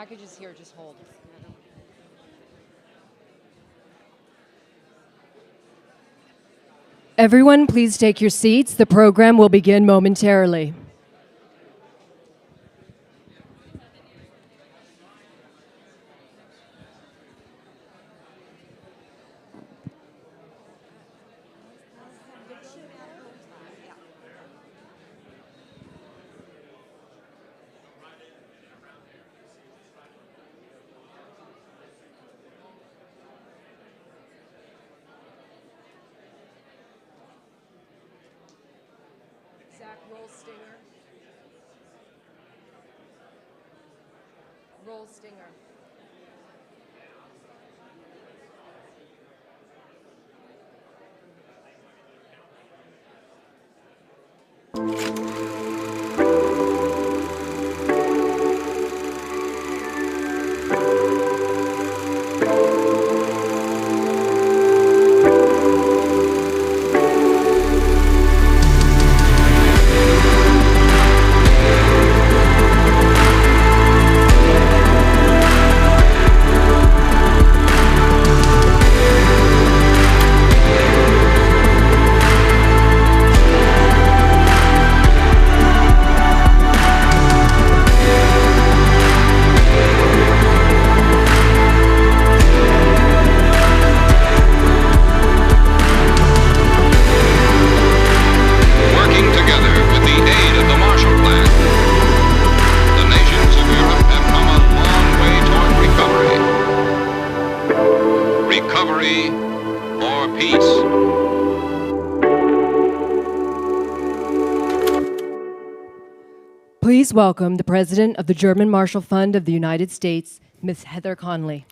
Package is here, just hold. Everyone, please take your seats. The program will begin momentarily. Roll stinger. Roll stinger. Please welcome the President of the German Marshall Fund of the United States, Ms. Heather Conley.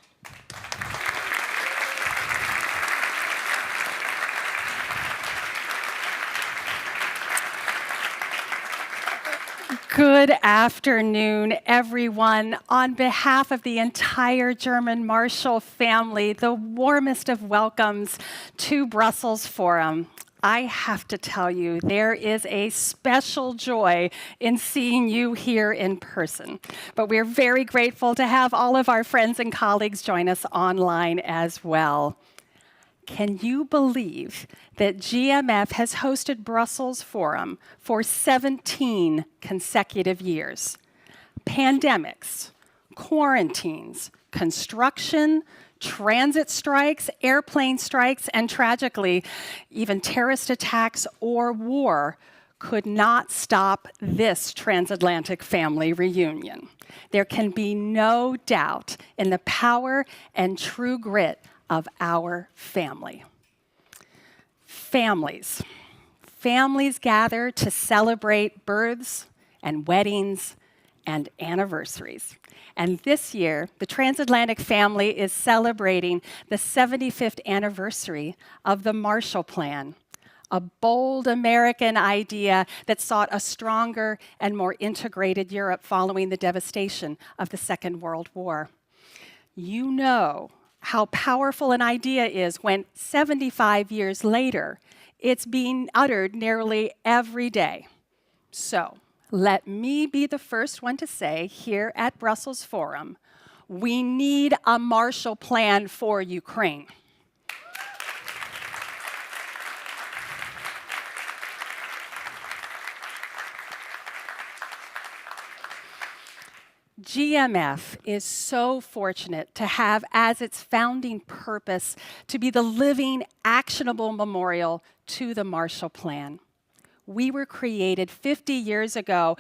Good afternoon, everyone. On behalf of the entire German Marshall family, the warmest of welcomes to Brussels Forum. I have to tell you, there is a special joy in seeing you here in person. But we're very grateful to have all of our friends and colleagues join us online as well. Can you believe that GMF has hosted Brussels Forum for 17 consecutive years? Pandemics, quarantines, construction, transit strikes, airplane strikes, and tragically, even terrorist attacks or war could not stop this transatlantic family reunion. There can be no doubt in the power and true grit of our family. Families. Families gather to celebrate births and weddings and anniversaries. And this year, the transatlantic family is celebrating the 75th anniversary of the Marshall Plan, a bold American idea that sought a stronger and more integrated Europe following the devastation of the Second World War. You know how powerful an idea is when 75 years later, it's being uttered nearly every day. So, let me be the first one to say here at Brussels Forum, we need a Marshall Plan for Ukraine. GMF is so fortunate to have as its founding purpose to be the living, actionable memorial to the Marshall Plan. We were created 50 years ago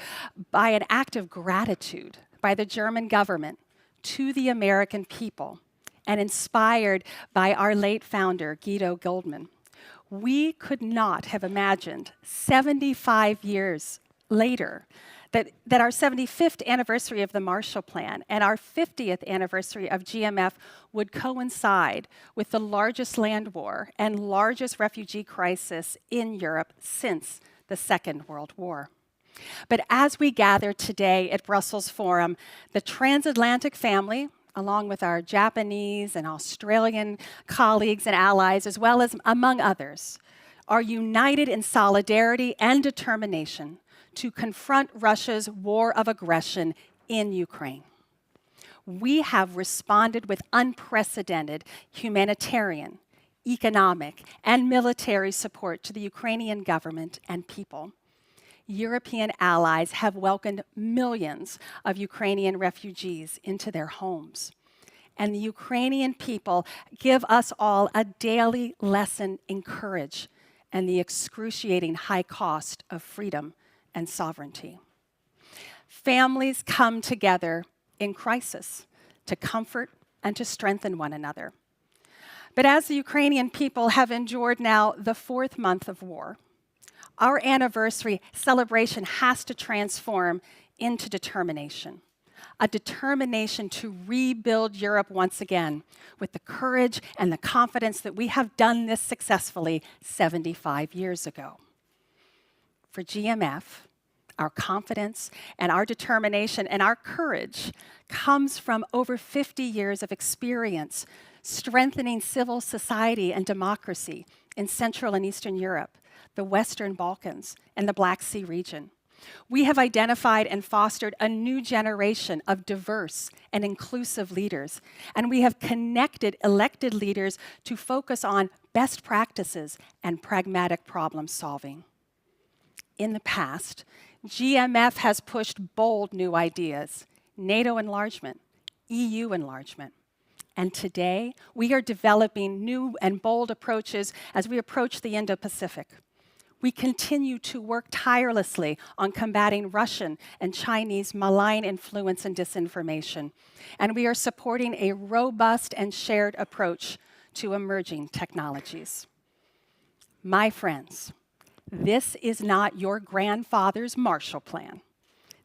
by an act of gratitude by the German government to the American people and inspired by our late founder, Guido Goldman. We could not have imagined 75 years later that our 75th anniversary of the Marshall Plan and our 50th anniversary of GMF would coincide with the largest land war and largest refugee crisis in Europe since the Second World War. But as we gather today at Brussels Forum, the transatlantic family, along with our Japanese and Australian colleagues and allies, as well as among others, are united in solidarity and determination to confront Russia's war of aggression in Ukraine. we have responded with unprecedented humanitarian, economic, and military support to the Ukrainian government and people. European allies have welcomed millions of Ukrainian refugees into their homes. And the Ukrainian people give us all a daily lesson in courage and the excruciating high cost of freedom and sovereignty. Families come together in crisis to comfort and to strengthen one another. But as the Ukrainian people have endured now the 4th month of war, our anniversary celebration has to transform into determination. A determination to rebuild Europe once again with the courage and the confidence that we have done this successfully 75 years ago. For GMF, our confidence and our determination and our courage comes from over 50 years of experience strengthening civil society and democracy in Central and Eastern Europe, the Western Balkans, and the Black Sea region. We have identified and fostered a new generation of diverse and inclusive leaders, and we have connected elected leaders to focus on best practices and pragmatic problem solving. In the past, GMF has pushed bold new ideas, NATO enlargement, EU enlargement. And today, we are developing new and bold approaches as we approach the Indo-Pacific. We continue to work tirelessly on combating Russian and Chinese malign influence and disinformation. And we are supporting a robust and shared approach to emerging technologies. My friends, this is not your grandfather's Marshall Plan.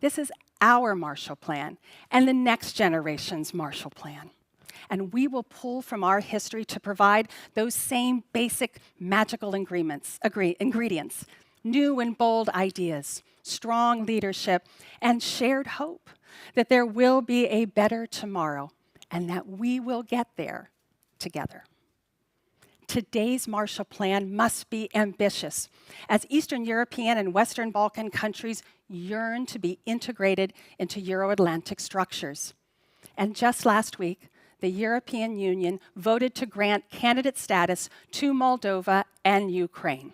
This is our Marshall Plan and the next generation's Marshall Plan. And we will pull from our history to provide those same basic magical ingredients, new and bold ideas, strong leadership, and shared hope that there will be a better tomorrow and that we will get there together. Today's Marshall Plan must be ambitious as Eastern European and Western Balkan countries yearn to be integrated into Euro-Atlantic structures. And just last week, the European Union voted to grant candidate status to Moldova and Ukraine.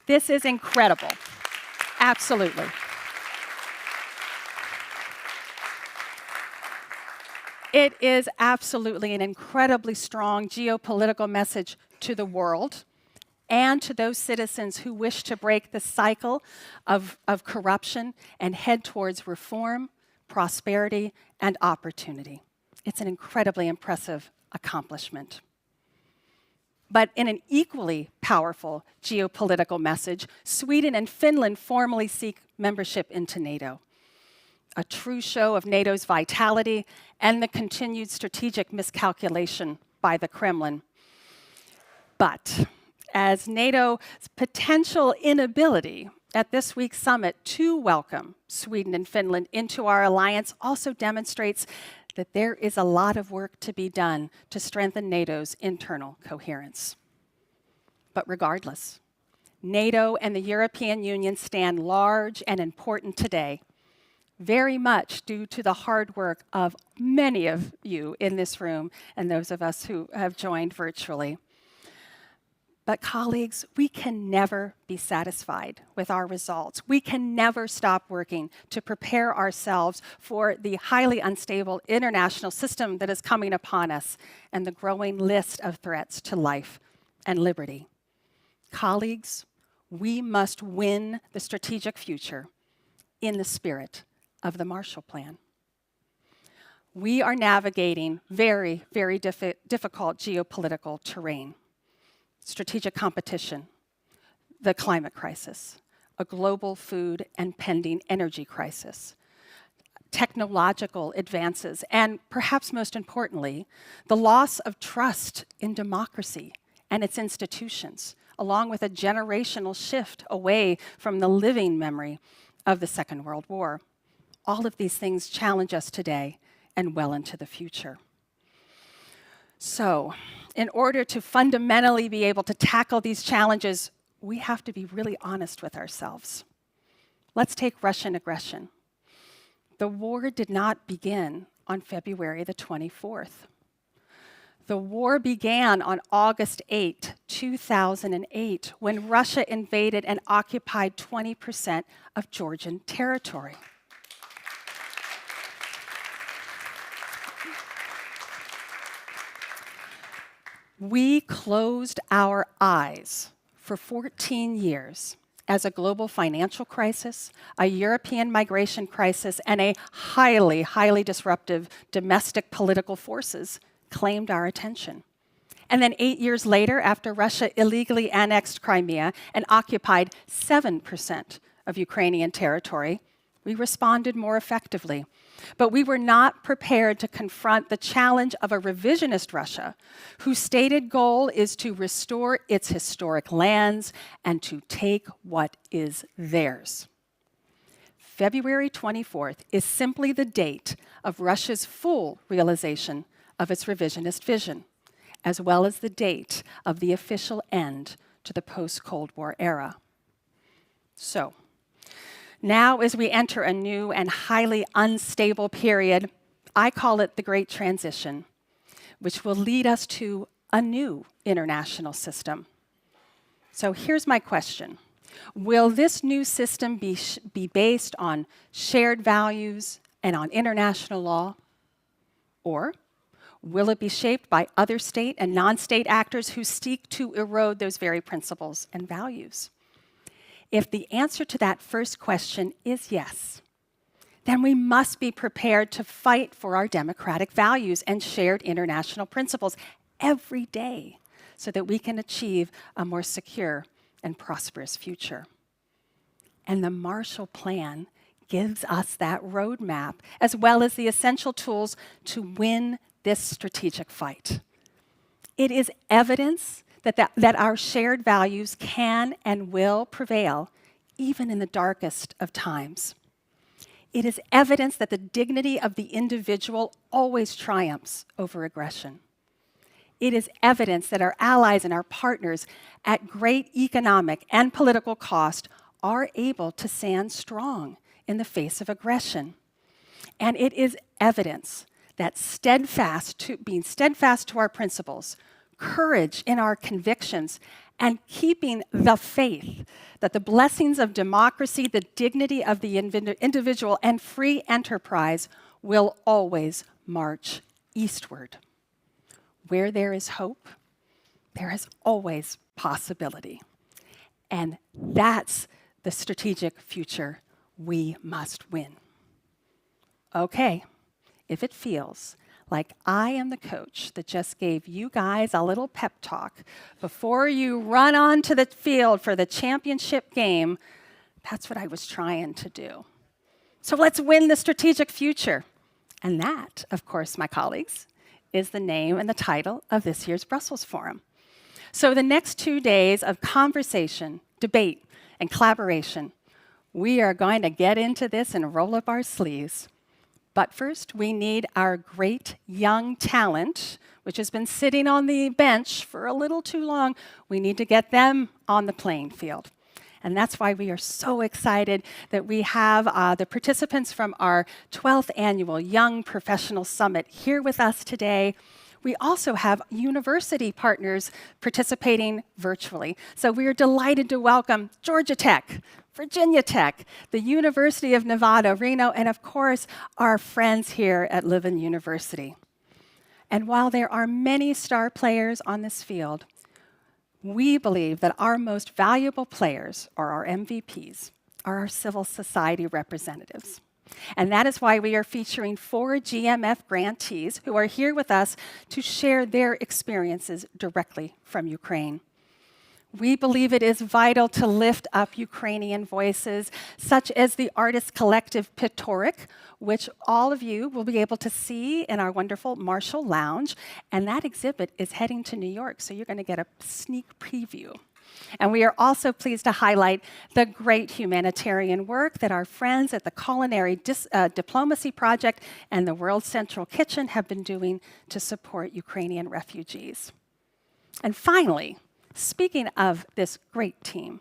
This is incredible. Absolutely. It is absolutely an incredibly strong geopolitical message to the world and to those citizens who wish to break the cycle of corruption and head towards reform, prosperity, and opportunity. It's an incredibly impressive accomplishment. But in an equally powerful geopolitical message, Sweden and Finland formally seek membership into NATO. A true show of NATO's vitality and the continued strategic miscalculation by the Kremlin. But as NATO's potential inability at this week's summit to welcome Sweden and Finland into our alliance also demonstrates that there is a lot of work to be done to strengthen NATO's internal coherence. But regardless, NATO and the European Union stand large and important today, very much due to the hard work of many of you in this room and those of us who have joined virtually. But colleagues, we can never be satisfied with our results. We can never stop working to prepare ourselves for the highly unstable international system that is coming upon us and the growing list of threats to life and liberty. Colleagues, we must win the strategic future in the spirit of the Marshall Plan. We are navigating very, very difficult geopolitical terrain. Strategic competition, the climate crisis, a global food and pending energy crisis, technological advances, and perhaps most importantly, the loss of trust in democracy and its institutions, along with a generational shift away from the living memory of the Second World War. All of these things challenge us today and well into the future. So, in order to fundamentally be able to tackle these challenges, we have to be really honest with ourselves. Let's take Russian aggression. The war did not begin on February the 24th. The war began on August 8, 2008, when Russia invaded and occupied 20% of Georgian territory. We closed our eyes for 14 years as a global financial crisis, a European migration crisis, and a highly, highly disruptive domestic political forces claimed our attention. And then 8 years later, after Russia illegally annexed Crimea and occupied 7% of Ukrainian territory, we responded more effectively. But we were not prepared to confront the challenge of a revisionist Russia, whose stated goal is to restore its historic lands and to take what is theirs. February 24th is simply the date of Russia's full realization of its revisionist vision, as well as the date of the official end to the post-Cold War era. So, now, as we enter a new and highly unstable period, I call it the Great Transition, which will lead us to a new international system. So here's my question. Will this new system be based on shared values and on international law? Or will it be shaped by other state and non-state actors who seek to erode those very principles and values? If the answer to that first question is yes, then we must be prepared to fight for our democratic values and shared international principles every day so that we can achieve a more secure and prosperous future. And the Marshall Plan gives us that roadmap, as well as the essential tools to win this strategic fight. It is evidence that our shared values can and will prevail, even in the darkest of times. It is evidence that the dignity of the individual always triumphs over aggression. It is evidence that our allies and our partners, at great economic and political cost, are able to stand strong in the face of aggression. And it is evidence that being steadfast to our principles, courage in our convictions, and keeping the faith that the blessings of democracy, the dignity of the individual, and free enterprise will always march eastward. Where there is hope, there is always possibility. And that's the strategic future we must win. Okay, if it feels like I am the coach that just gave you guys a little pep talk before you run onto the field for the championship game, that's what I was trying to do. So let's win the strategic future. And that, of course, my colleagues, is the name and the title of this year's Brussels Forum. So the next 2 days of conversation, debate, and collaboration, we are going to get into this and roll up our sleeves. But first, we need our great young talent, which has been sitting on the bench for a little too long. We need to get them on the playing field. And that's why we are so excited that we have the participants from our 12th annual Young Professional Summit here with us today. We also have university partners participating virtually. So we are delighted to welcome Georgia Tech, Virginia Tech, the University of Nevada, Reno, and of course, our friends here at Leuven University. And while there are many star players on this field, we believe that our most valuable players, or our MVPs, are our civil society representatives. And that is why we are featuring 4 GMF grantees who are here with us to share their experiences directly from Ukraine. We believe it is vital to lift up Ukrainian voices, such as the artist collective Pictoric, which all of you will be able to see in our wonderful Marshall Lounge. And that exhibit is heading to New York, so you're going to get a sneak preview. And we are also pleased to highlight the great humanitarian work that our friends at the Culinary Diplomacy Project and the World Central Kitchen have been doing to support Ukrainian refugees. And finally, speaking of this great team,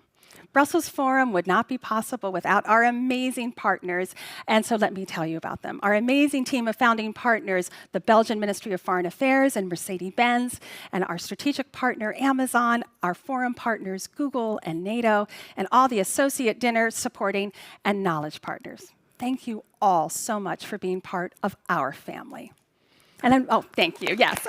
Brussels Forum would not be possible without our amazing partners, and so let me tell you about them. Our amazing team of founding partners, the Belgian Ministry of Foreign Affairs and Mercedes-Benz, and our strategic partner, Amazon, our forum partners, Google and NATO, and all the associate dinner supporting and knowledge partners. Thank you all so much for being part of our family. And oh, thank you, yes.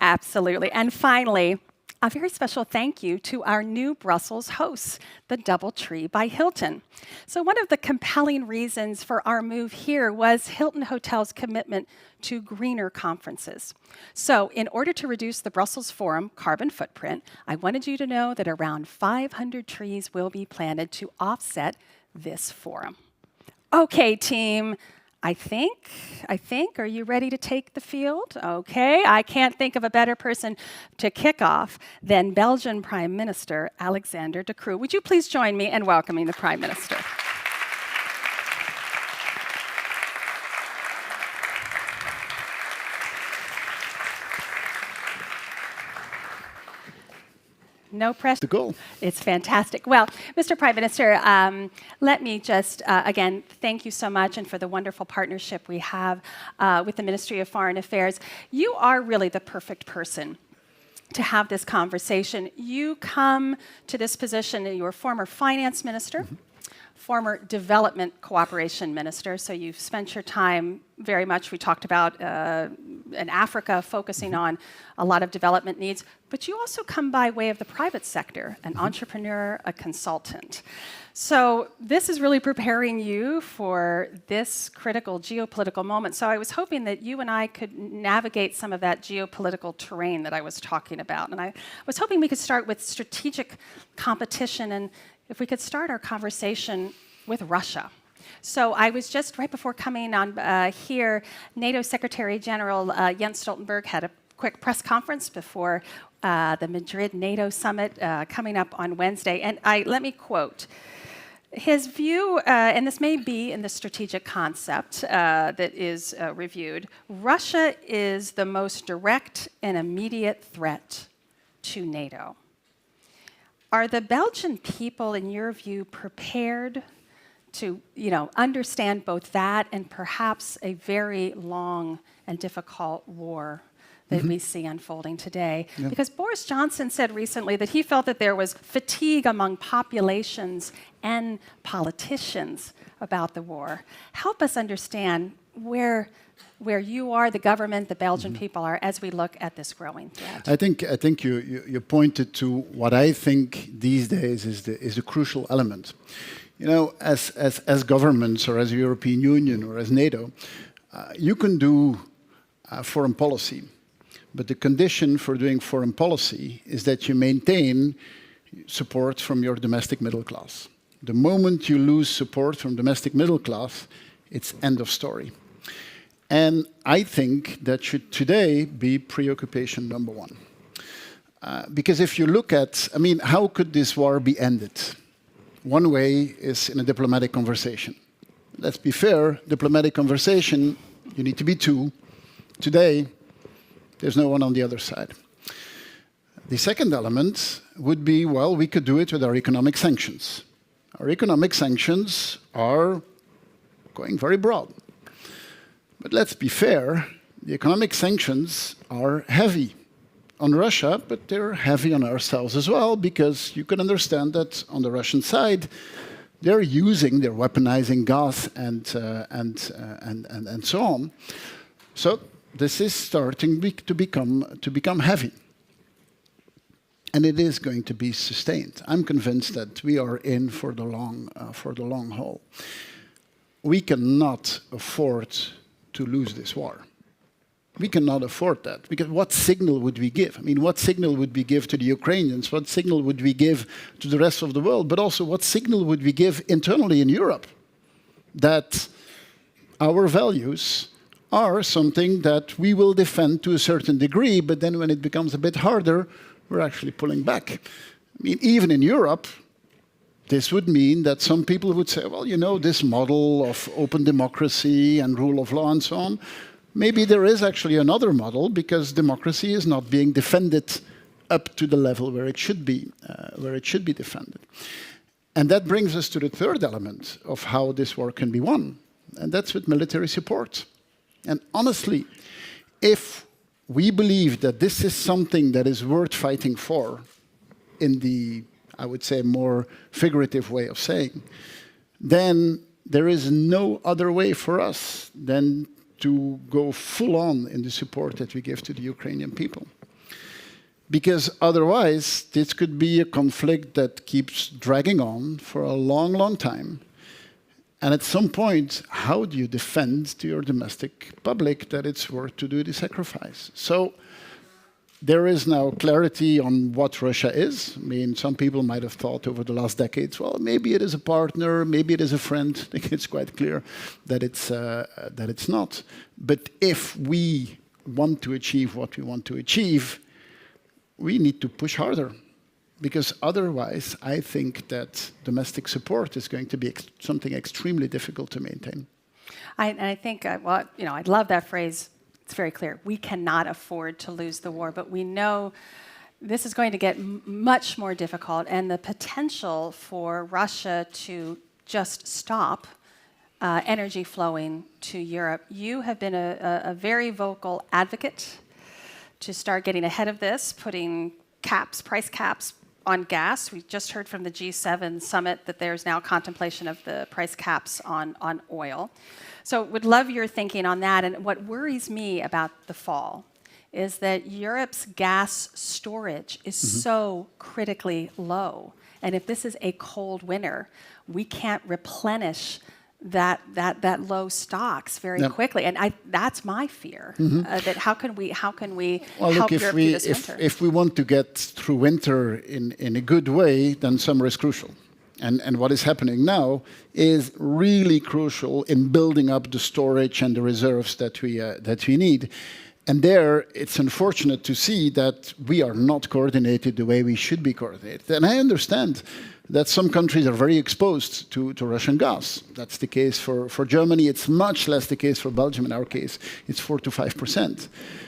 Absolutely. And finally, a very special thank you to our new Brussels hosts, the DoubleTree by Hilton. So one of the compelling reasons for our move here was Hilton Hotel's commitment to greener conferences. So in order to reduce the Brussels Forum carbon footprint, I wanted you to know that around 500 trees will be planted to offset this forum. Okay, team. I think, are you ready to take the field? Okay, I can't think of a better person to kick off than Belgian Prime Minister Alexander De Croo. Would you please join me in welcoming the Prime Minister? No pressure. The goal. It's fantastic. Well, Mr. Prime Minister, let me just, again, thank you so much and for the wonderful partnership we have with the Ministry of Foreign Affairs. You are really the perfect person to have this conversation. You come to this position, you were former finance minister, former development cooperation minister, so you've spent your time very much, we talked about in Africa, focusing on a lot of development needs, but you also come by way of the private sector, an entrepreneur, a consultant. So this is really preparing you for this critical geopolitical moment. So I was hoping that you and I could navigate some of that geopolitical terrain that I was talking about. And I was hoping we could start with strategic competition, and if we could start our conversation with Russia. So I was just, right before coming on here, NATO Secretary General Jens Stoltenberg had a quick press conference before the Madrid NATO summit coming up on Wednesday. And let me quote his view, and this may be in the strategic concept that is reviewed. Russia is the most direct and immediate threat to NATO. Are the Belgian people, in your view, prepared to, understand both that and perhaps a very long and difficult war that we see unfolding today? Yeah. Because Boris Johnson said recently that he felt that there was fatigue among populations and politicians about the war. Help us understand where you are, the government, the Belgian people are, as we look at this growing threat. I think you pointed to what I think these days is the crucial element. As governments or as the European Union or as NATO, you can do foreign policy, but the condition for doing foreign policy is that you maintain support from your domestic middle class. The moment you lose support from domestic middle class, it's end of story. And I think that should today be preoccupation number one. Because if you look at, how could this war be ended? One way is in a diplomatic conversation. Let's be fair, diplomatic conversation, you need to be two. Today, there's no one on the other side. The second element would be, well, we could do it with our economic sanctions. Our economic sanctions are going very broad. But let's be fair, the economic sanctions are heavy on Russia, but they're heavy on ourselves as well, because you can understand that on the Russian side, they're weaponizing gas and so on. So this is starting to become heavy. And it is going to be sustained. I'm convinced that we are in for the long haul. We cannot afford to lose this war. We cannot afford that, because what signal would we give? What signal would we give to the Ukrainians? What signal would we give to the rest of the world? But also, what signal would we give internally in Europe? That our values are something that we will defend to a certain degree, but then when it becomes a bit harder, we're actually pulling back. Even in Europe, this would mean that some people would say, well, this model of open democracy and rule of law and so on, maybe there is actually another model because democracy is not being defended up to the level where it should be defended. And that brings us to the third element of how this war can be won, and that's with military support. And honestly, if we believe that this is something that is worth fighting for, in the, I would say, more figurative way of saying, then there is no other way for us than to go full on in the support that we give to the Ukrainian people. Because otherwise, this could be a conflict that keeps dragging on for a long, long time. And at some point, how do you defend to your domestic public that it's worth to do the sacrifice? So there is now clarity on what Russia is. I mean, some people might have thought over the last decades, well, maybe it is a partner, maybe it is a friend. I think it's quite clear that it's not. But if we want to achieve what we want to achieve, we need to push harder, because otherwise I think that domestic support is going to be something extremely difficult to maintain. I think, well, you know, I love that phrase. It's very clear. We cannot afford to lose the war, but we know this is going to get much more difficult, and the potential for Russia to just stop energy flowing to Europe. You have been a very vocal advocate to start getting ahead of this, putting price caps on gas. We just heard from the G7 summit that there's now contemplation of the price caps on oil. So would love your thinking on that. And what worries me about the fall is that Europe's gas storage is so critically low. And if this is a cold winter, we can't replenish that low stocks very quickly, and that's my fear. That how can we well, help look, Europe through this winter? If we want to get through winter in a good way, then summer is crucial. And what is happening now is really crucial in building up the storage and the reserves that we need. And there, it's unfortunate to see that we are not coordinated the way we should be coordinated. And I understand that some countries are very exposed to Russian gas. That's the case for Germany. It's much less the case for Belgium. In our case, it's 4 to 5%.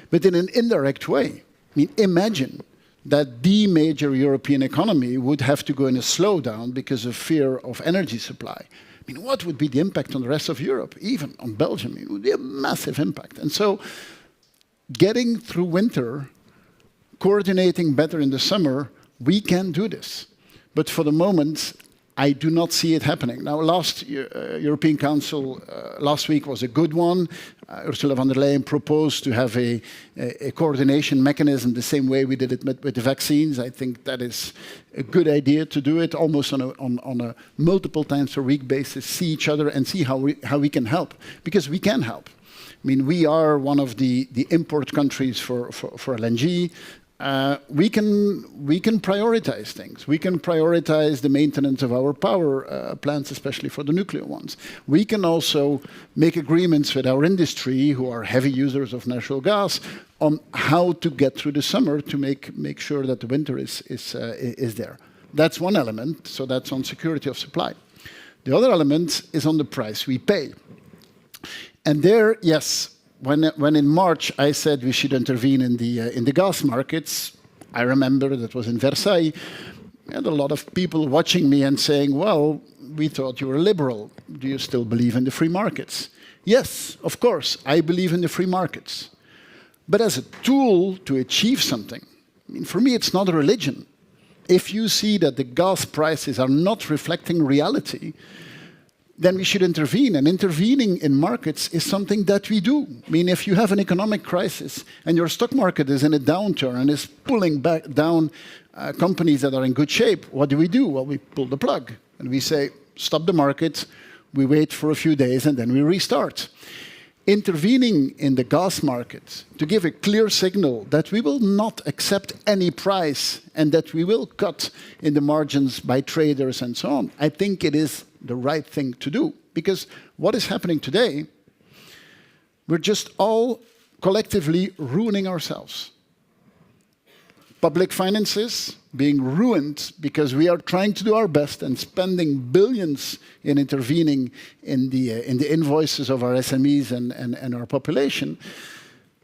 But in an indirect way, I mean, imagine that the major European economy would have to go in a slowdown because of fear of energy supply. I mean, what would be the impact on the rest of Europe, even on Belgium? It would be a massive impact. And so getting through winter, coordinating better in the summer, we can do this. But for the moment, I do not see it happening. Now, last European Council last week was a good one. Ursula von der Leyen proposed to have a coordination mechanism the same way we did it with the vaccines. I think that is a good idea to do it almost on a multiple times per week basis, see each other and see how we can help. Because we can help. I mean, we are one of the import countries for LNG. We can prioritize things. We can prioritize the maintenance of our power plants, especially for the nuclear ones. We can also make agreements with our industry, who are heavy users of natural gas, on how to get through the summer to make sure that the winter is there. That's one element, so that's on security of supply. The other element is on the price we pay. And there, yes, when in March I said we should intervene in the gas markets, I remember that was in Versailles, and a lot of people watching me and saying, well, we thought you were liberal. Do you still believe in the free markets? Yes, of course, I believe in the free markets. But as a tool to achieve something, I mean, for me, it's not a religion. If you see that the gas prices are not reflecting reality, then we should intervene. And intervening in markets is something that we do. I mean, if you have an economic crisis and your stock market is in a downturn and is pulling back down companies that are in good shape, what do? Well, we pull the plug and we say, stop the market, we wait for a few days and then we restart. Intervening in the gas market to give a clear signal that we will not accept any price and that we will cut in the margins by traders and so on, I think it is the right thing to do. Because what is happening today, we're just all collectively ruining ourselves. Public finances being ruined because we are trying to do our best and spending billions in intervening in the invoices of our SMEs and our population.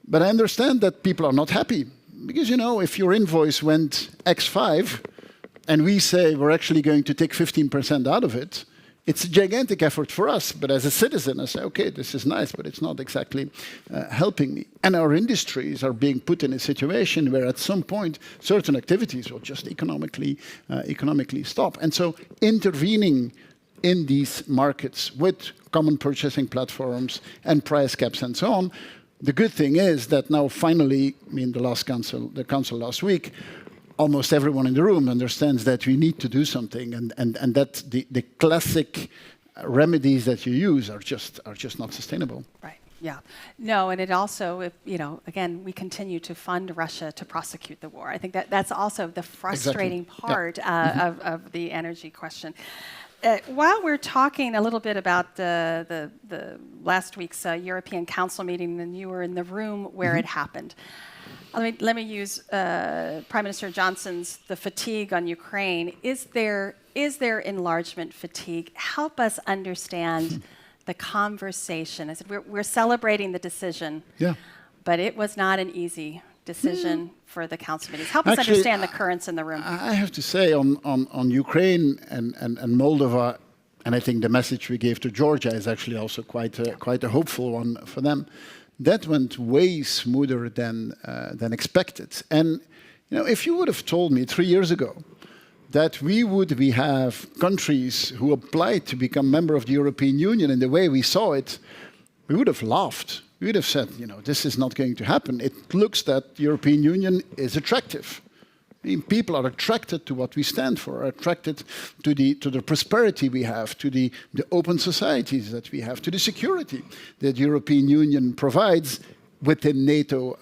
But I understand that people are not happy because, you know, if your invoice went X5 and we say we're actually going to take 15% out of it, it's a gigantic effort for us. But as a citizen, I say, okay, this is nice, but it's not exactly helping me. And our industries are being put in a situation where at some point certain activities will just economically stop. And so intervening in these markets with common purchasing platforms and price caps and so on, the good thing is that now finally, I mean, the council last week, almost everyone in the room understands that we need to do something, and that the classic remedies that you use are just not sustainable. Right. Yeah. No, and it also, if, you know, again, we continue to fund Russia to prosecute the war. I think that's also the frustrating part of the energy question. While we're talking a little bit about the last week's European Council meeting, and you were in the room where it happened, let me use Prime Minister Johnson's the fatigue on Ukraine. Is there enlargement fatigue? Help us understand the conversation. I said we're celebrating the decision, but it was not an easy decision for the council meetings. Help us understand the currents in the room. I have to say on Ukraine and Moldova, and I think the message we gave to Georgia is actually also quite a hopeful one for them. That went way smoother than expected. And you know, if you would have told me 3 years ago that we have countries who applied to become member of the European Union in the way we saw it, we would have laughed. We would have said, you know, this is not going to happen. It looks that the European Union is attractive. I mean, people are attracted to what we stand for, are attracted to the prosperity we have, to the open societies that we have, to the security that the European Union provides within NATO,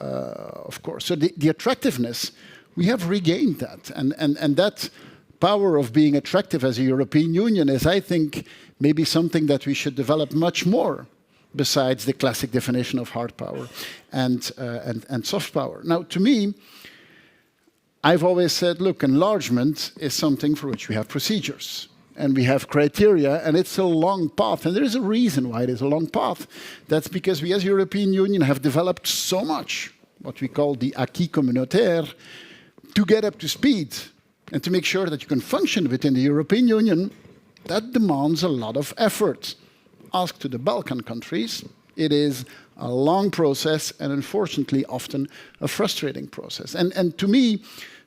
of course. So the attractiveness, we have regained that. And that power of being attractive as a European Union is, I think, maybe something that we should develop much more, besides the classic definition of hard power and soft power. Now, to me, I've always said, look, enlargement is something for which we have procedures and we have criteria, and it's a long path. And there is a reason why it is a long path. That's because we as European Union have developed so much, what we call the acquis communautaire, to get up to speed and to make sure that you can function within the European Union. That demands a lot of effort. Ask to the Balkan countries. It is a long process and unfortunately often a frustrating process. And to me,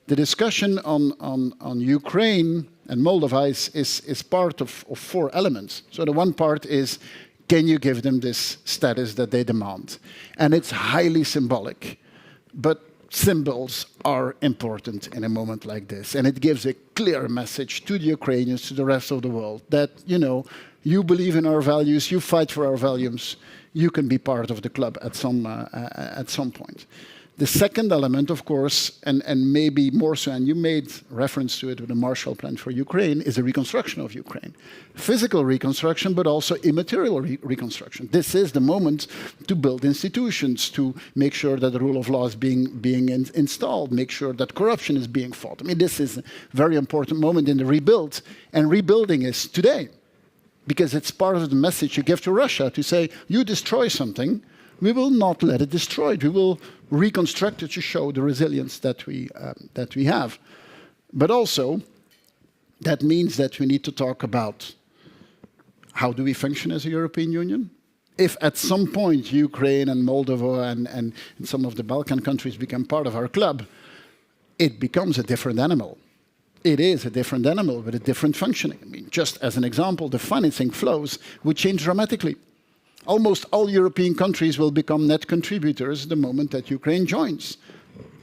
the discussion on Ukraine and Moldova is part of 4 elements. So the one part is, can you give them this status that they demand? And it's highly symbolic, but symbols are important in a moment like this. And it gives a clear message to the Ukrainians, to the rest of the world, that, you know, you believe in our values, you fight for our values, you can be part of the club at some point. The second element, of course, and maybe more so, and you made reference to it with the Marshall Plan for Ukraine, is the reconstruction of Ukraine. Physical reconstruction, but also immaterial reconstruction. This is the moment to build institutions, to make sure that the rule of law is being installed, make sure that corruption is being fought. I mean, this is a very important moment in the rebuild, and rebuilding is today. Because it's part of the message you give to Russia to say, you destroy something, we will not let it destroy it. We will reconstruct it to show the resilience that we have. But also, that means that we need to talk about how do we function as a European Union? If at some point Ukraine and Moldova and some of the Balkan countries become part of our club, it becomes a different animal. It is a different animal with a different functioning. I mean, just as an example, the financing flows would change dramatically. Almost all European countries will become net contributors the moment that Ukraine joins.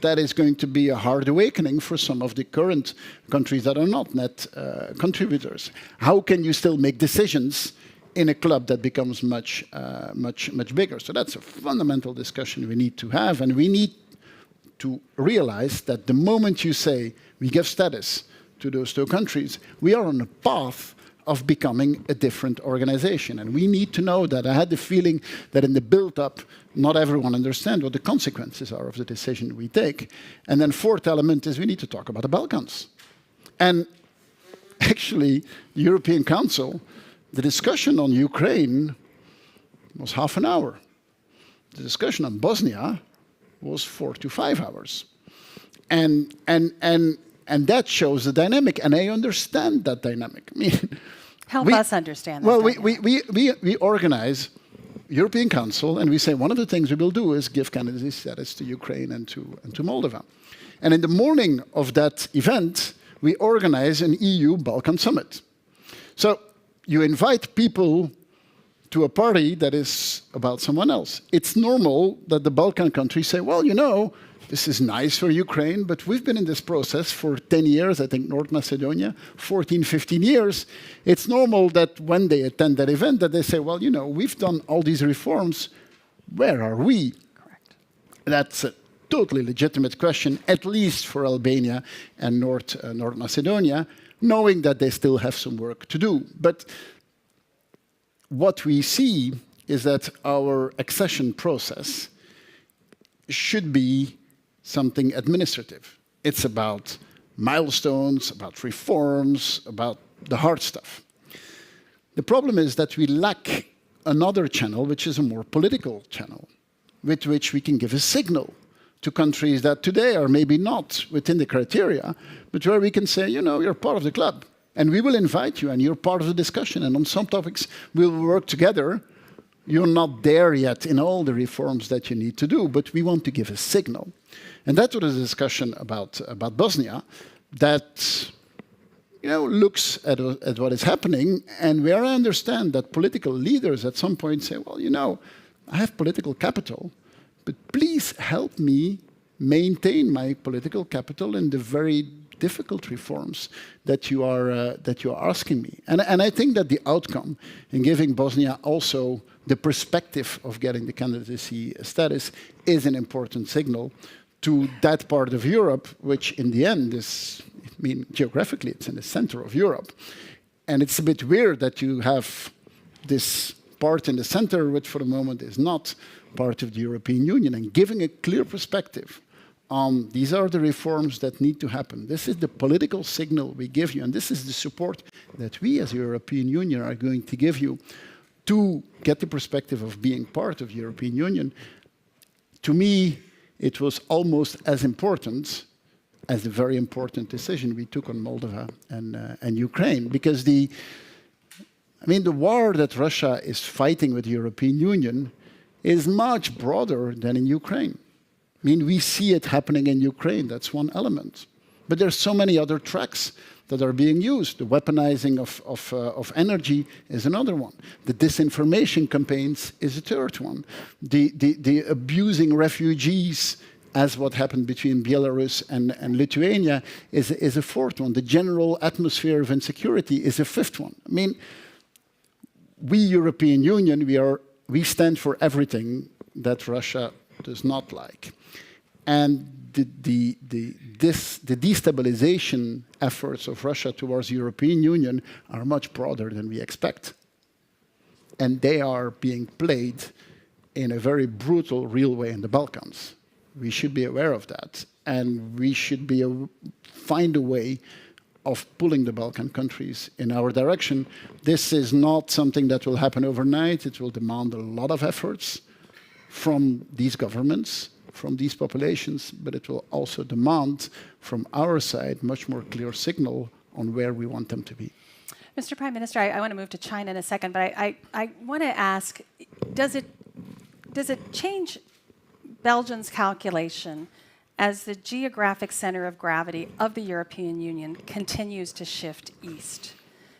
That is going to be a hard awakening for some of the current countries that are not net contributors. How can you still make decisions in a club that becomes much bigger? So that's a fundamental discussion we need to have, and we need to realize that the moment you say we give status to those 2 countries, we are on a path of becoming a different organization. And we need to know that. I had the feeling that in the build-up, not everyone understands what the consequences are of the decision we take. And then fourth element is we need to talk about the Balkans. And actually, the European Council, the discussion on Ukraine was half an hour. The discussion on Bosnia was 4 to 5 hours. And that shows the dynamic, and I understand that dynamic. I mean, Help us understand that. Well, dynamic. we organize European Council, and we say one of the things we will do is give candidacy status to Ukraine and to Moldova. And in the morning of that event, we organize an EU-Balkan summit. So you invite people to a party that is about someone else. It's normal that the Balkan countries say, well, you know, this is nice for Ukraine, but we've been in this process for 10 years, I think North Macedonia, 14, 15 years. It's normal that when they attend that event that they say, well, you know, we've done all these reforms, where are we? Correct. That's a totally legitimate question, at least for Albania and North Macedonia, knowing that they still have some work to do. But what we see is that our accession process should be something administrative. It's about milestones, about reforms, about the hard stuff. The problem is that we lack another channel, which is a more political channel, with which we can give a signal to countries that today are maybe not within the criteria, but where we can say, you know, you're part of the club, and we will invite you, and you're part of the discussion, and on some topics we'll work together. You're not there yet in all the reforms that you need to do, but we want to give a signal. And that's what is a discussion about Bosnia that, you know, looks at what is happening, and where I understand that political leaders at some point say, well, you know, I have political capital, but please help me maintain my political capital in the very difficult reforms that you are asking me. And I think that the outcome in giving Bosnia also the perspective of getting the candidacy status is an important signal to that part of Europe, which in the end is, I mean, geographically, it's in the center of Europe. And it's a bit weird that you have this part in the center, which for the moment is not part of the European Union, and giving a clear perspective on these are the reforms that need to happen. This is the political signal we give you, and this is the support that we as the European Union are going to give you to get the perspective of being part of the European Union. To me, it was almost as important as the very important decision we took on Moldova and Ukraine, because the war that Russia is fighting with the European Union is much broader than in Ukraine. I mean, we see it happening in Ukraine, that's one element. But there's so many other tracks that are being used. The weaponizing of energy is another one. The disinformation campaigns is a third one. The abusing refugees, as what happened between Belarus and Lithuania, is a fourth one. The general atmosphere of insecurity is a fifth one. I mean, we European Union, we stand for everything that Russia does not like. And the destabilization efforts of Russia towards the European Union are much broader than we expect. And they are being played in a very brutal, real way in the Balkans. We should be aware of that. And we should find a way of pulling the Balkan countries in our direction. This is not something that will happen overnight. It will demand a lot of efforts from these governments, from these populations, but it will also demand from our side much more clear signal on where we want them to be. Mr. Prime Minister, I want to move to China in a second, but I want to ask, does it change Belgium's calculation as the geographic center of gravity of the European Union continues to shift east?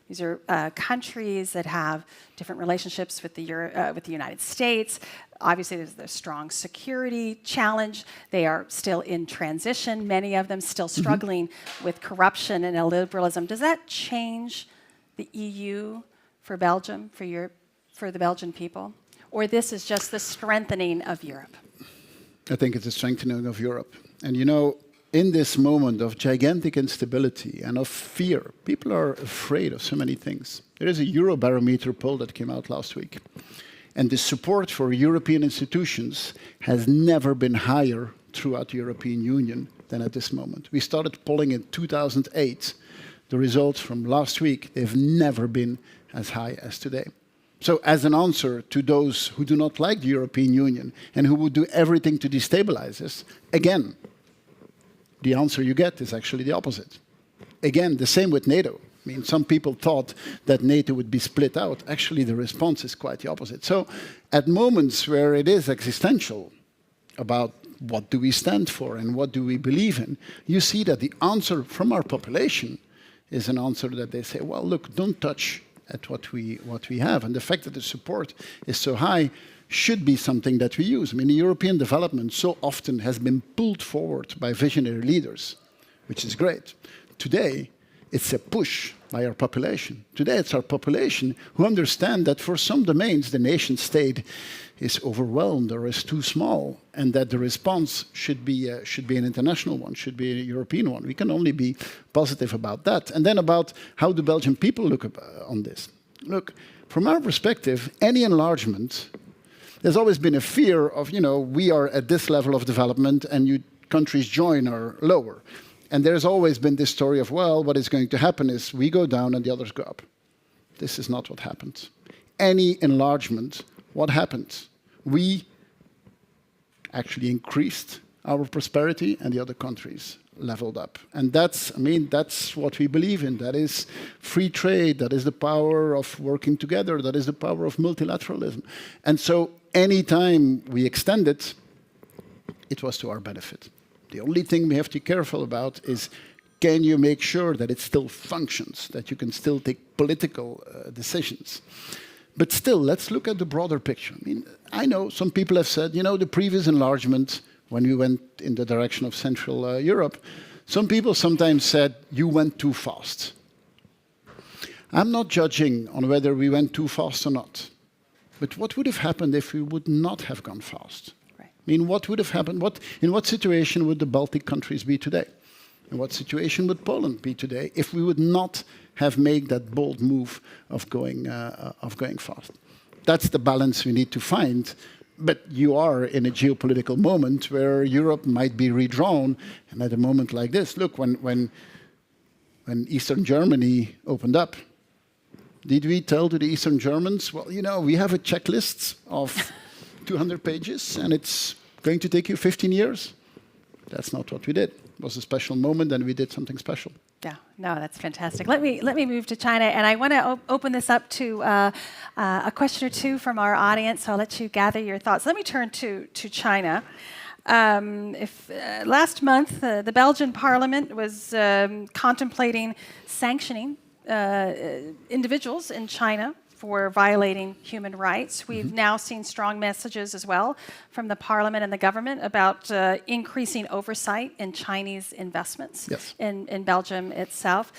These are countries that have different relationships with the United States. Obviously, there's the strong security challenge. They are still in transition, many of them still struggling with corruption and illiberalism. Does that change the EU for Belgium, for the Belgian people? Or this is just the strengthening of Europe? I think it's a strengthening of Europe. And you know, in this moment of gigantic instability and of fear, people are afraid of so many things. There is a Eurobarometer poll that came out last week. And the support for European institutions has never been higher throughout the European Union than at this moment. We started polling in 2008. The results from last week, they've never been as high as today. So as an answer to those who do not like the European Union and who would do everything to destabilize us, again, the answer you get is actually the opposite. Again, the same with NATO. I mean, some people thought that NATO would be split out. Actually, the response is quite the opposite. So at moments where it is existential about what do we stand for and what do we believe in, you see that the answer from our population is an answer that they say, well, look, don't touch at what we have. And the fact that the support is so high should be something that we use. I mean, the European development so often has been pulled forward by visionary leaders, which is great. Today, it's a push by our population. Today, it's our population who understand that for some domains, the nation state is overwhelmed or is too small, and that the response should be an international one, should be a European one. We can only be positive about that. And then about how the Belgian people look on this. Look, from our perspective, any enlargement, there's always been a fear of, we are at this level of development and you countries join or lower. And there's always been this story of, well, what is going to happen is we go down and the others go up. This is not what happened. Any enlargement, what happened? We actually increased our prosperity and the other countries leveled up. And that's what we believe in. That is free trade. That is the power of working together. That is the power of multilateralism. And so anytime we extend it, it was to our benefit. The only thing we have to be careful about is, can you make sure that it still functions, that you can still take political decisions? But still, let's look at the broader picture. I mean, I know some people have said, the previous enlargement, when we went in the direction of Central Europe, some people sometimes said, you went too fast. I'm not judging on whether we went too fast or not. But what would have happened if we would not have gone fast? I mean, what would have happened? In what situation would the Baltic countries be today? In what situation would Poland be today if we would not have made that bold move of going fast? That's the balance we need to find. But you are in a geopolitical moment where Europe might be redrawn. And at a moment like this, look, when Eastern Germany opened up, did we tell to the Eastern Germans, well, we have a checklist of 200 pages, and it's going to take you 15 years. That's not what we did. It was a special moment, and we did something special. Yeah, no, that's fantastic. Let me move to China, and I want to open this up to a question or two from our audience. So I'll let you gather your thoughts. Let me turn to China. Last month, the Belgian Parliament was contemplating sanctioning individuals in China for violating human rights. We've now seen strong messages as well from the parliament and the government about increasing oversight in Chinese investments in Belgium itself.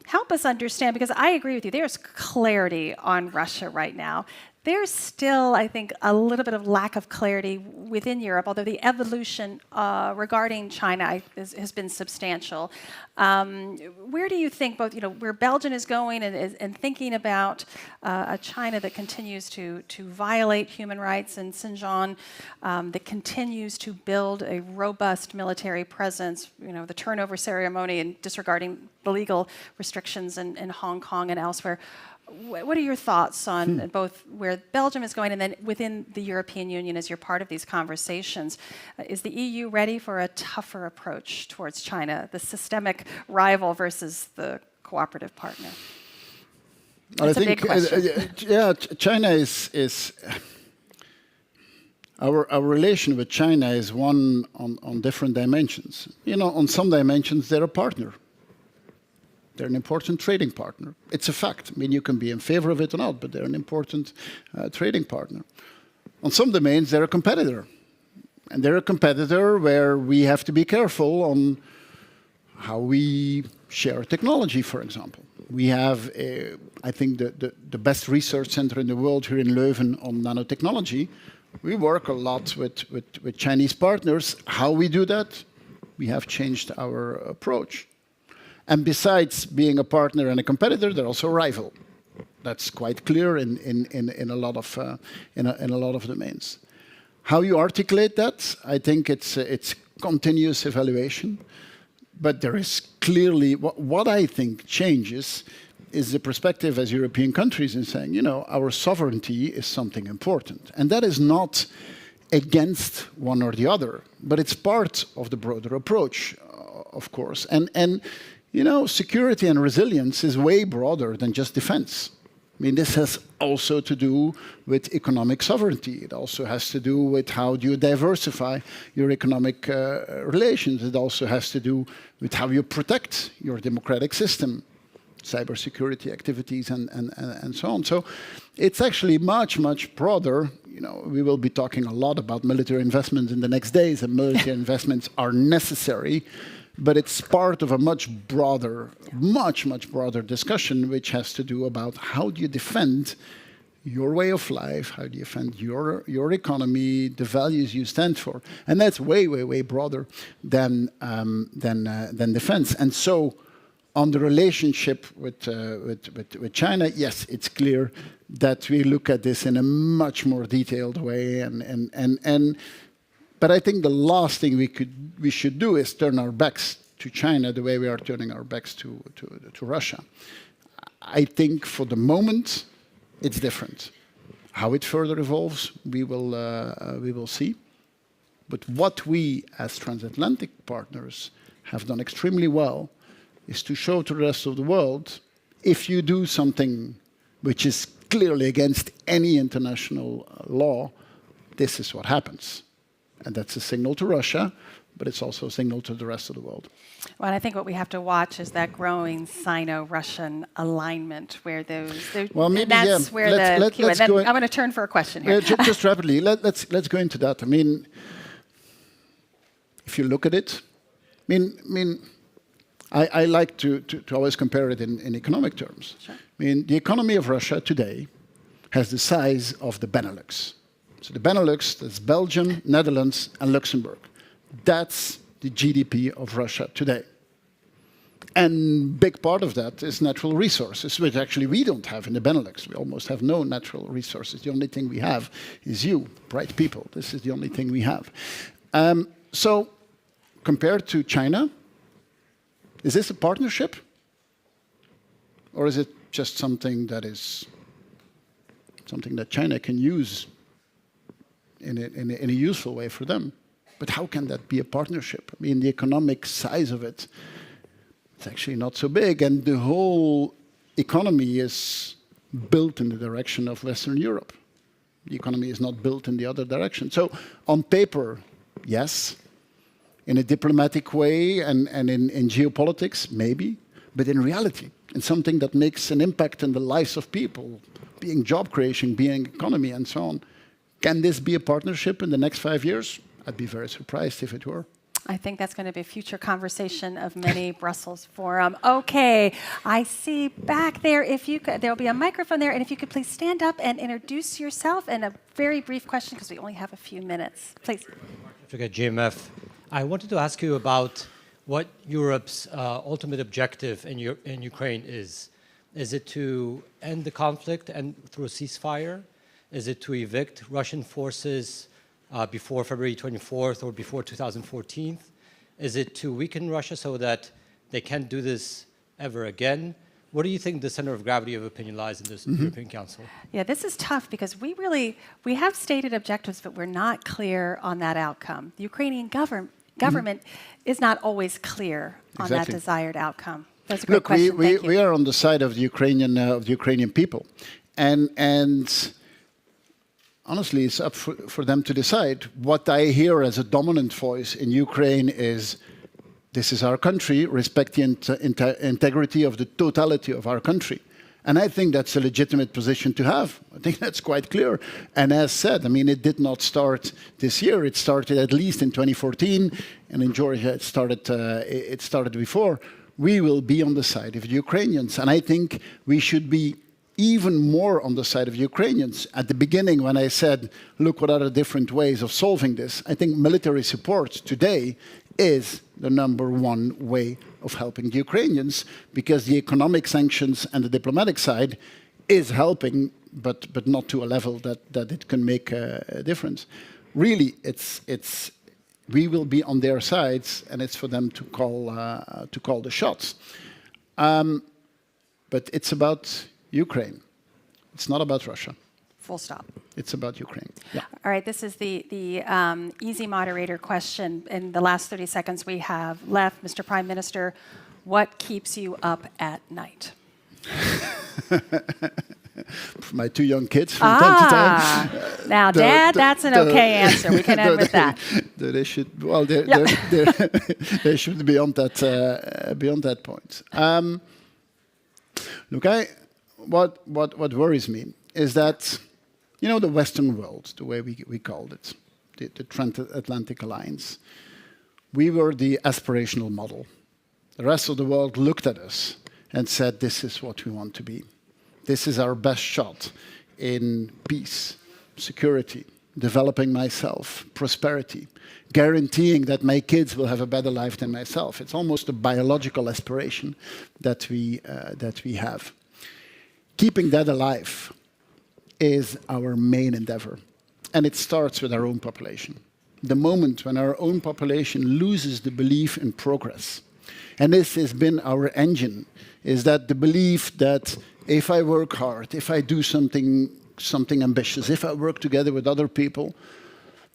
Help us understand, because I agree with you, there's clarity on Russia right now. There's still, I think, a little bit of lack of clarity within Europe, although the evolution regarding China has been substantial. Where do you think both, where Belgium is going and thinking about a China that continues to violate human rights in Xinjiang, that continues to build a robust military presence, the turnover ceremony and disregarding the legal restrictions in Hong Kong and elsewhere? What are your thoughts on both where Belgium is going and then within the European Union as you're part of these conversations? Is the EU ready for a tougher approach towards China, the systemic rival versus the cooperative partner? That's a big question. China is our relation with China is one on different dimensions. On some dimensions, they're a partner. They're an important trading partner. It's a fact. I mean, you can be in favor of it or not, but they're an important trading partner. On some domains, they're a competitor. And they're a competitor where we have to be careful on how we share technology, for example. We have, I think, the best research center in the world here in Leuven on nanotechnology. We work a lot with Chinese partners. How we do that, we have changed our approach. And besides being a partner and a competitor, they're also a rival. That's quite clear in a lot of domains. How you articulate that, I think it's continuous evaluation. But there is clearly, what I think changes is the perspective as European countries in saying, you know, our sovereignty is something important. And that is not against one or the other, but it's part of the broader approach, of course. And you know, security and resilience is way broader than just defense. I mean, this has also to do with economic sovereignty. It also has to do with how do you diversify your economic relations. It also has to do with how you protect your democratic system, cybersecurity activities, and so on. So it's actually much, much broader. You know, we will be talking a lot about military investments in the next days, and military investments are necessary. But it's part of a much broader, much broader discussion, which has to do about how do you defend your way of life, how do you defend your economy, the values you stand for, and that's way broader than defense. And so, on the relationship with China, yes, it's clear that we look at this in a much more detailed way, But I think the last thing we should do is turn our backs to China the way we are turning our backs to Russia. I think for the moment it's different. How it further evolves, we will see. But what we as transatlantic partners have done extremely well is to show to the rest of the world, if you do something which is clearly against any international law, this is what happens. And that's a signal to Russia, but it's also a signal to the rest of the world. Well, and I think what we have to watch is that growing Sino-Russian alignment, where well, maybe, that's yeah. where let's then go I'm going to turn for a question here. Just rapidly, let's go into that. I mean, if you look at it, I like to always compare it in economic terms. Sure. I mean, the economy of Russia today has the size of the Benelux. So the Benelux, that's Belgium, Netherlands, and Luxembourg. That's the GDP of Russia today. And big part of that is natural resources, which actually we don't have in the Benelux. We almost have no natural resources. The only thing we have is you, bright people. This is the only thing we have. So compared to China, is this a partnership? Or is it just something that China can use in a useful way for them? But how can that be a partnership? I mean, the economic size of it, it's actually not so big, and the whole economy is built in the direction of Western Europe. The economy is not built in the other direction. So on paper, yes. In a diplomatic way and in geopolitics, maybe. But in reality, in something that makes an impact in the lives of people, being job creation, being economy, and so on, can this be a partnership in the next 5 years? I'd be very surprised if it were. I think that's going to be a future conversation of many Brussels Forum. Okay, I see back there, if you could, there'll be a microphone there, and if you could please stand up and introduce yourself, and a very brief question, because we only have a few minutes. Please. GMF. I wanted to ask you about what Europe's ultimate objective in Ukraine is. Is it to end the conflict and through a ceasefire? Is it to evict Russian forces before February 24th or before 2014? Is it to weaken Russia so that they can't do this ever again? What do you think the center of gravity of opinion lies in this European Council? Yeah, this is tough because we have stated objectives, but we're not clear on that outcome. The Ukrainian government is not always clear on that desired outcome. That's a great question. We are on the side of the Ukrainian people, and honestly, it's up for them to decide. What I hear as a dominant voice in Ukraine is, this is our country, respect the integrity of the totality of our country. And I think that's a legitimate position to have. I think that's quite clear. And as said, I mean, it did not start this year. It started at least in 2014, and in Georgia it started before. We will be on the side of the Ukrainians. And I think we should be even more on the side of Ukrainians. At the beginning, when I said, look, what are the different ways of solving this? I think military support today is the #1 way of helping the Ukrainians, because the economic sanctions and the diplomatic side is helping, but not to a level that it can make a difference. Really, we will be on their sides, and it's for them to call the shots. But it's about Ukraine. It's not about Russia. Full stop. It's about Ukraine. Yeah. All right, this is the easy moderator question. In the last 30 seconds we have left, Mr. Prime Minister, what keeps you up at night? My 2 young kids from time to time. Now, Dad, that's an okay answer. We can end with that. They should. Well, they should be beyond that point. Look, what worries me is that, the Western world, the way we called it, the transatlantic alliance, we were the aspirational model. The rest of the world looked at us and said, this is what we want to be. This is our best shot in peace, security, developing myself, prosperity, guaranteeing that my kids will have a better life than myself. It's almost a biological aspiration that we have. Keeping that alive is our main endeavor. And it starts with our own population. The moment when our own population loses the belief in progress, and this has been our engine, is that the belief that if I work hard, if I do something ambitious, if I work together with other people,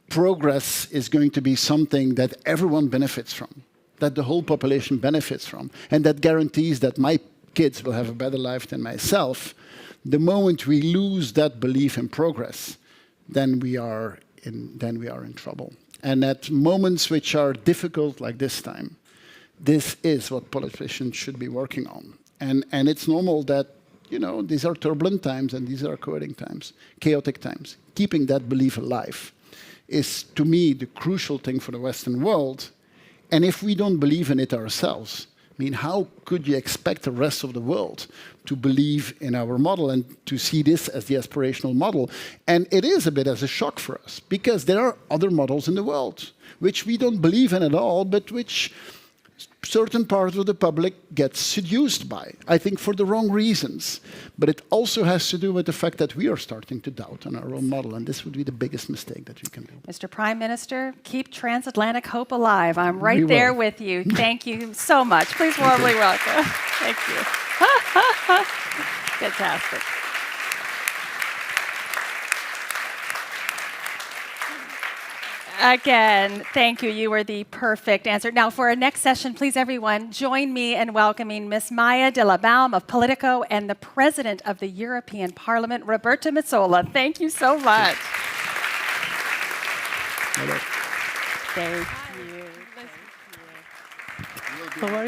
progress is going to be something that everyone benefits from, that the whole population benefits from, and that guarantees that my kids will have a better life than myself. The moment we lose that belief in progress, then we are in trouble. And at moments which are difficult like this time, this is what politicians should be working on. And it's normal that, these are turbulent times and these are chaotic times. Keeping that belief alive is, to me, the crucial thing for the Western world. And if we don't believe in it ourselves, how could you expect the rest of the world to believe in our model and to see this as the aspirational model? And it is a bit as a shock for us, because there are other models in the world which we don't believe in at all, but which certain parts of the public get seduced by, I think for the wrong reasons. But it also has to do with the fact that we are starting to doubt on our own model, and this would be the biggest mistake that we can do. Mr. Prime Minister, keep transatlantic hope alive. I'm right there with you. Thank you so much. Please warmly welcome. Thank you. Fantastic. Again, thank you. You were the perfect answer. Now, for our next session, please, everyone, join me in welcoming Ms. Maya de la Baum of Politico and the President of the European Parliament, Roberta Metsola. Thank you so much. Hello. Thank you. How are you?